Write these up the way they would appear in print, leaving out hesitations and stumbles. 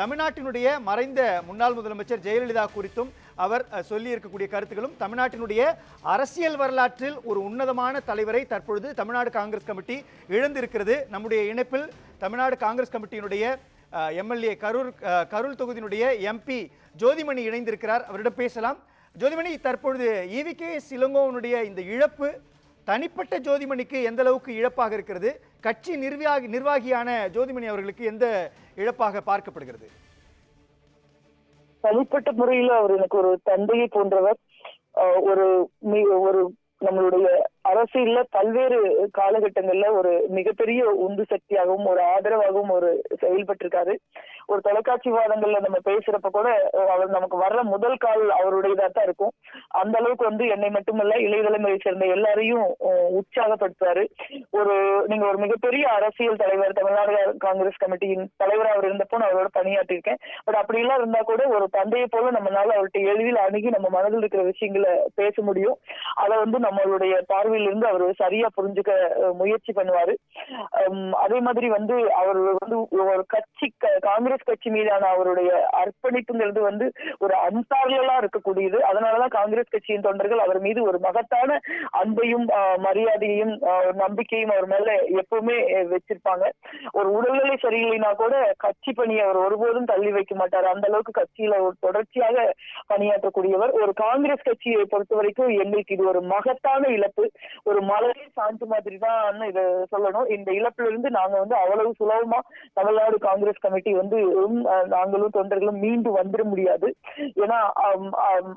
தமிழ்நாட்டினுடைய மறைந்த முன்னாள் முதலமைச்சர் ஜெயலலிதா குறித்தும் அவர் சொல்லி இருக்கக்கூடிய கருத்துக்களும் தமிழ்நாட்டினுடைய அரசியல் வரலாற்றில் ஒரு உன்னதமான தலைவரை தற்பொழுது தமிழ்நாடு காங்கிரஸ் கமிட்டி இழந்திருக்கிறது. நம்முடைய இணைப்பில் தமிழ்நாடு காங்கிரஸ் கமிட்டியினுடைய எம்எல்ஏ கரூர் தொகுதியினுடைய எம்பி ஜோதிமணி இணைந்திருக்கிறார். அவரிடம் பேசலாம். ஜோதிமணி, தற்பொழுது EVKS இளங்கோவனுடைய இந்த இழப்பு தனிப்பட்ட ஜோதிமணிக்கு எந்த அளவுக்கு இழப்பாக இருக்கிறது? கட்சி நிர்வாகியான ஜோதிமணி அவர்களுக்கு எந்த இழப்பாக பார்க்கப்படுகிறது? தனிப்பட்ட முறையில் அவர் எனக்கு ஒரு தந்தையை போன்றவர். ஒரு நம்மளுடைய அரசியல்ல பல்வேறு காலகட்டங்கள்ல ஒரு மிகப்பெரிய உந்து சக்தியாகவும் ஒரு ஆதரவாகவும் ஒரு செயல்பட்டிருக்காரு. ஒரு தொலைக்காட்சி வாதங்கள்ல நம்ம பேசுறப்ப கூட அவர் நமக்கு வர்ற முதல் கால் அவருடையதா தான் இருக்கும். அந்த அளவுக்கு என்னை மட்டுமல்ல இளைய தலைமுறை சேர்ந்த எல்லாரையும் உற்சாகப்படுத்துவாரு. நீங்க ஒரு மிகப்பெரிய அரசியல் தலைவர், தமிழ்நாடு காங்கிரஸ் கமிட்டியின் தலைவர் அவர் இருந்தப்போ நான் அவரோட பணியாற்றிருக்கேன். பட் அப்படி எல்லாம் இருந்தா கூட ஒரு தந்தையை போல நம்மளால அவர்கிட்ட எளிதில் அணுகி நம்ம மனதில் இருக்கிற விஷயங்களை பேச முடியும். அதை நம்மளுடைய பார்வையிலிருந்து அவர் சரியா புரிஞ்சுக்க முயற்சி பண்ணுவாரு. அதே மாதிரி அவர் ஒரு கட்சி, காங்கிரஸ் கட்சி மீதான அவருடைய அர்ப்பணிப்புங்கிறது ஒரு அன்பார்லா இருக்கக்கூடியது. அதனாலதான் காங்கிரஸ் கட்சியின் தொண்டர்கள் அவர் மீது ஒரு மகத்தான அன்பையும் மரியாதையும் நம்பிக்கையும் அவர் மேல எப்பவுமே வச்சிருப்பாங்க. ஒரு உடல்நிலை சரியில்லைனா கூட கட்சி பணியை அவர் ஒருபோதும் தள்ளி வைக்க மாட்டார். அந்த அளவுக்கு கட்சியில ஒரு தொடர்ச்சியாக பணியாற்றக்கூடியவர். ஒரு காங்கிரஸ் கட்சியை பொறுத்த வரைக்கும் எங்களுக்கு இது ஒரு மகத்தான இழப்பு. ஒரு மலையே சாஞ்சு மாதிரி தான் இதை சொல்லணும். இந்த இழப்புல இருந்து நாங்க அவ்வளவு சுலபமா தமிழ்நாடு காங்கிரஸ் கமிட்டி நாங்களும் தொண்டர்களும் மீண்டு வந்துட முடியாது. ஏன்னா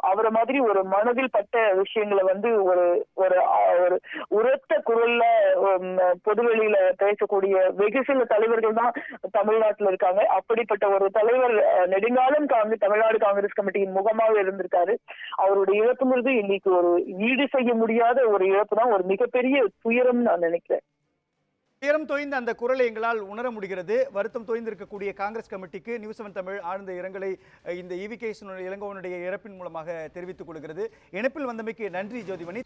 அவரை மாதிரி ஒரு மனதில் பட்ட விஷயங்களை ஒரு ஒரு உரத்த குரல்ல பொதுவெளியில பேசக்கூடிய வெகு சில தலைவர்கள் தான் தமிழ்நாட்டில் இருக்காங்க. அப்படிப்பட்ட ஒரு தலைவர் நெடுங்காலம் தமிழ்நாடு காங்கிரஸ் கமிட்டியின் முகமாக இருந்திருக்காரு. அவருடைய இழப்புங்கிறது இன்னைக்கு ஒரு ஈடு செய்ய முடியாத ஒரு இழப்பு தான், ஒரு மிகப்பெரிய துயரம் நான் நினைக்கிறேன். துயரம் தோய்ந்த அந்த குரலை எங்களால் உணர முடிகிறது. வருத்தம் தோய்ந்திருக்கக்கூடிய காங்கிரஸ் கமிட்டிக்கு நியூஸ் 7 தமிழ் ஆழ்ந்த இரங்கலை இந்த EVKS இளங்கோவனுடைய இறப்பின் மூலமாக தெரிவித்துக் கொள்கிறது. இணைப்பில் வந்தமைக்கு நன்றி ஜோதிமணி.